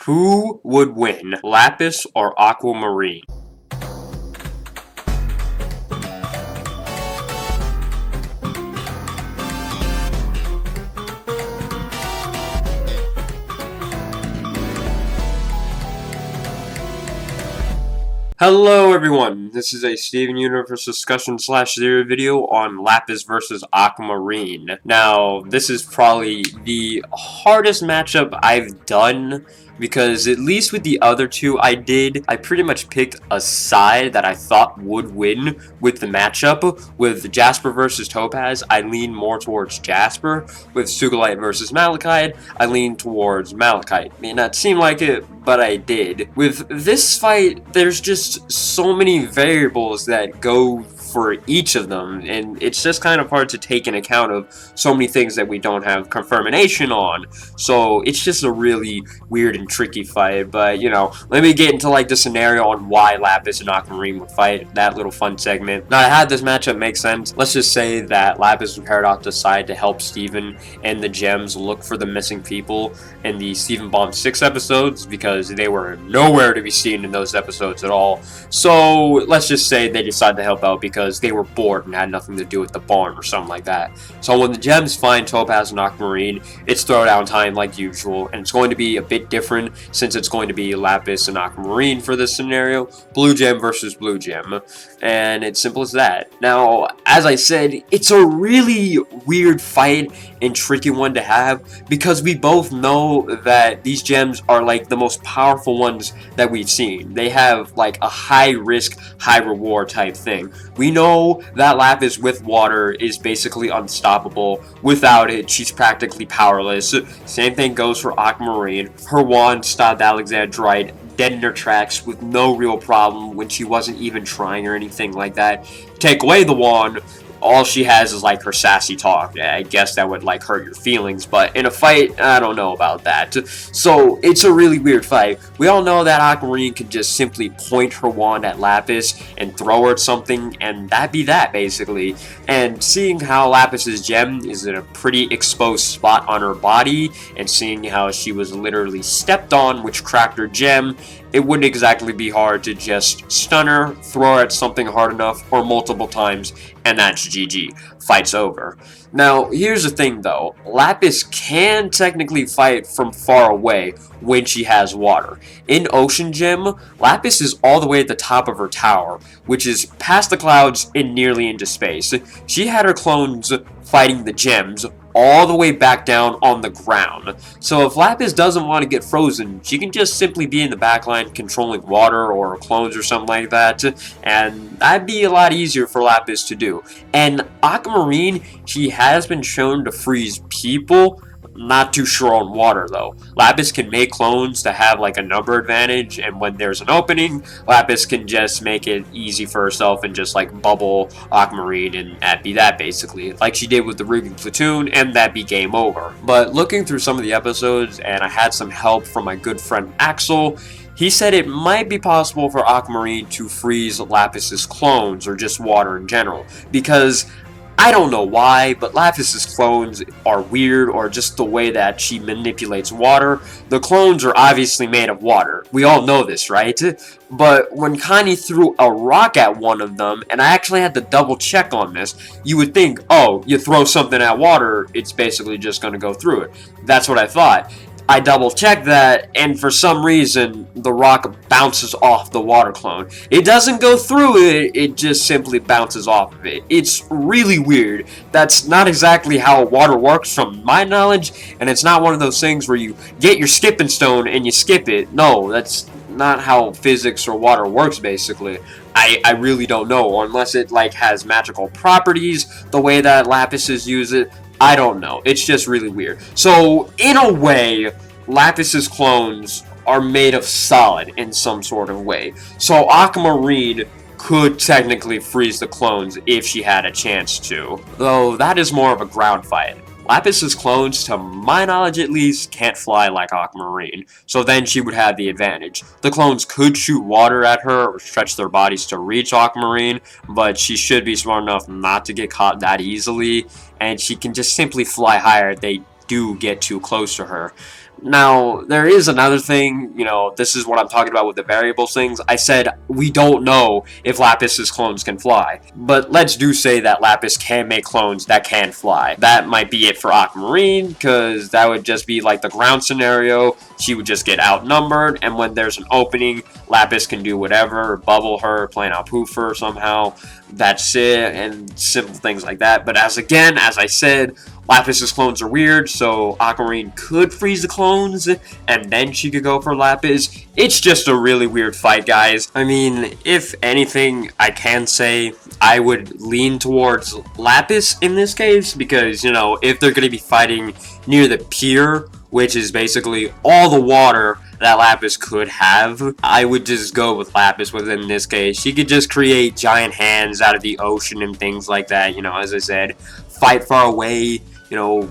Who would win, Lapis or Aquamarine? Hello everyone, this is a Steven Universe discussion slash theory video on Lapis versus Aquamarine. Now, this is probably the hardest matchup I've done because at least with the other two I pretty much picked a side that I thought would win with the matchup. With Jasper versus Topaz, I lean more towards Jasper. With Sugilite versus Malachite, I lean towards Malachite. May not seem like it, but I did. With this fight, there's just so many variables that go for each of them, and it's just kind of hard to take in account of so many things that we don't have confirmation on. So it's just a really weird and tricky fight. But you know, let me get into like the scenario on why Lapis and Aquamarine would fight, that little fun segment. Now, I had this matchup make sense. Let's just say that Lapis and Paradox decide to help Steven and the gems look for the missing people in the Steven Bomb 6 episodes, because they were nowhere to be seen in those episodes at all. So let's just say they decide to help out because they were bored and had nothing to do with the barn or something like that. So when the gems find Topaz and Aquamarine, it's throwdown time like usual, and it's going to be a bit different since it's going to be Lapis and Aquamarine for this scenario. Blue gem versus blue gem, and it's simple as that. Now, as I said, it's a really weird fight and tricky one to have because we both know that these gems are like the most powerful ones that we've seen. They have like a high risk, high reward type thing. We know that Lapis with water is basically unstoppable. Without it, she's practically powerless. Same thing goes for Aquamarine. Her wand stopped Alexandrite dead in her tracks with no real problem when she wasn't even trying or anything like that. Take away the wand, all she has is like her sassy talk. I guess that would like hurt your feelings, but in a fight, I don't know about that. So it's a really weird fight. We all know that Aquamarine can just simply point her wand at Lapis and throw her at something, and that'd be that basically. And seeing how Lapis's gem is in a pretty exposed spot on her body, and seeing how she was literally stepped on, which cracked her gem, it wouldn't exactly be hard to just stun her, throw her at something hard enough, or multiple times, and that's GG. Fight's over. Now, here's the thing though. Lapis can technically fight from far away when she has water. In Ocean Gem, Lapis is all the way at the top of her tower, which is past the clouds and nearly into space. She had her clones fighting the gems all the way back down on the ground. So if Lapis doesn't want to get frozen, she can just simply be in the backline controlling water or clones or something like that, and that'd be a lot easier for Lapis to do. And Aquamarine, she has been shown to freeze people. Not too sure on water though. Lapis can make clones to have like a number advantage, and when there's an opening, Lapis can just make it easy for herself and just like bubble Aquamarine, and that'd be that basically, like she did with the Ruby Platoon, and that'd be game over. But looking through some of the episodes, and I had some help from my good friend Axel, he said it might be possible for Aquamarine to freeze Lapis's clones, or just water in general, because I don't know why, but Lapis's clones are weird, or just the way that she manipulates water. The clones are obviously made of water. We all know this, right? But when Connie threw a rock at one of them, and I actually had to double check on this, you would think, oh, you throw something at water, it's basically just going to go through it. That's what I thought. I double checked that, and for some reason, the rock bounces off the water clone. It doesn't go through it, it just simply bounces off of it. It's really weird. That's not exactly how water works from my knowledge, and it's not one of those things where you get your skipping stone and you skip it. No, that's not how physics or water works basically. I really don't know, or unless it like has magical properties the way that Lapises use it. I don't know. It's just really weird. So, in a way, Lapis's clones are made of solid in some sort of way. So, Aquamarine could technically freeze the clones if she had a chance to. Though, that is more of a ground fight. Lapis's clones, to my knowledge at least, can't fly like Aquamarine, so then she would have the advantage. The clones could shoot water at her or stretch their bodies to reach Aquamarine, but she should be smart enough not to get caught that easily, and she can just simply fly higher if they do get too close to her. Now, there is another thing, this is what I'm talking about with the variables things. I said we don't know if Lapis's clones can fly, but let's do say that Lapis can make clones that can fly. That might be it for Aquamarine, because that would just be like the ground scenario. She would just get outnumbered, and when there's an opening, Lapis can do whatever, bubble her, plan out poof her somehow. That's it, and simple things like that. But as I said, Lapis's clones are weird, so Aquamarine could freeze the clones, and then she could go for Lapis. It's just a really weird fight, guys. I mean, if anything, I can say I would lean towards Lapis in this case, because, if they're going to be fighting near the pier, which is basically all the water that Lapis could have, I would just go with Lapis within this case. She could just create giant hands out of the ocean and things like that, as I said. Fight far away,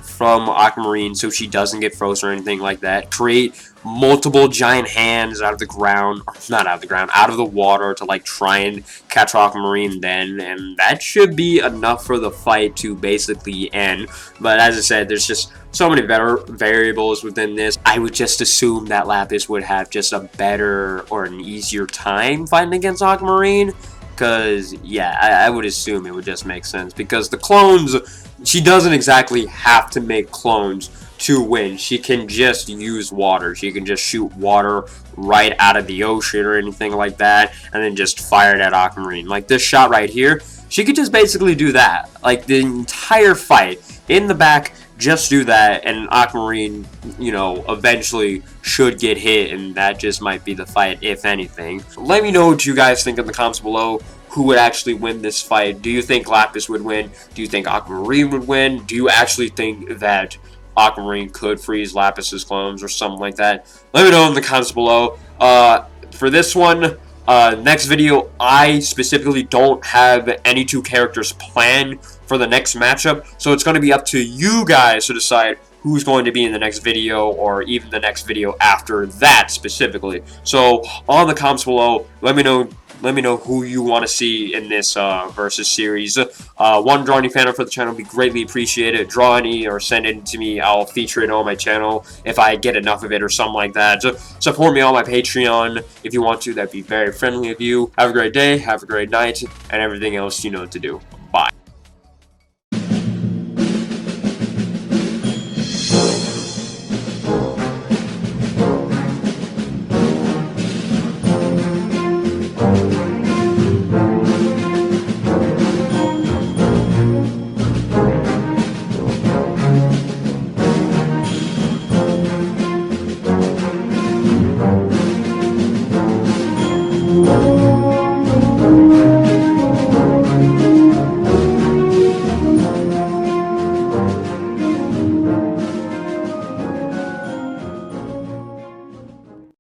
from Aquamarine so she doesn't get frozen or anything like that. Create multiple giant hands out of the ground, or not out of the ground, out of the water to try and catch Aquamarine then, and that should be enough for the fight to basically end. But as I said, there's just so many better variables within this. I would just assume that Lapis would have just a better or an easier time fighting against Aquamarine, because yeah, I would assume it would just make sense, because the clones, she doesn't exactly have to make clones to win. She can just use water. She can just shoot water right out of the ocean or anything like that, and then just fire it at Aquamarine. Like this shot right here, she could just basically do that. Like the entire fight, in the back, just do that, and Aquamarine, eventually should get hit, and that just might be the fight, if anything. Let me know what you guys think in the comments below. Who would actually win this fight? Do you think Lapis would win? Do you think Aquamarine would win? Do you actually think that Aquamarine could freeze Lapis's clones or something like that? Let me know in the comments below. For this one, next video, I specifically don't have any two characters planned for the next matchup, so it's going to be up to you guys to decide who's going to be in the next video, or even the next video after that specifically. So on the comments below, let me know who you want to see in this versus series. One drawing fan for the channel would be greatly appreciated. Draw any or send it to me. I'll feature it on my channel if I get enough of it or something like that. So support me on my Patreon if you want to. That'd be very friendly of you. Have a great day, have a great night, and everything else you know what to do.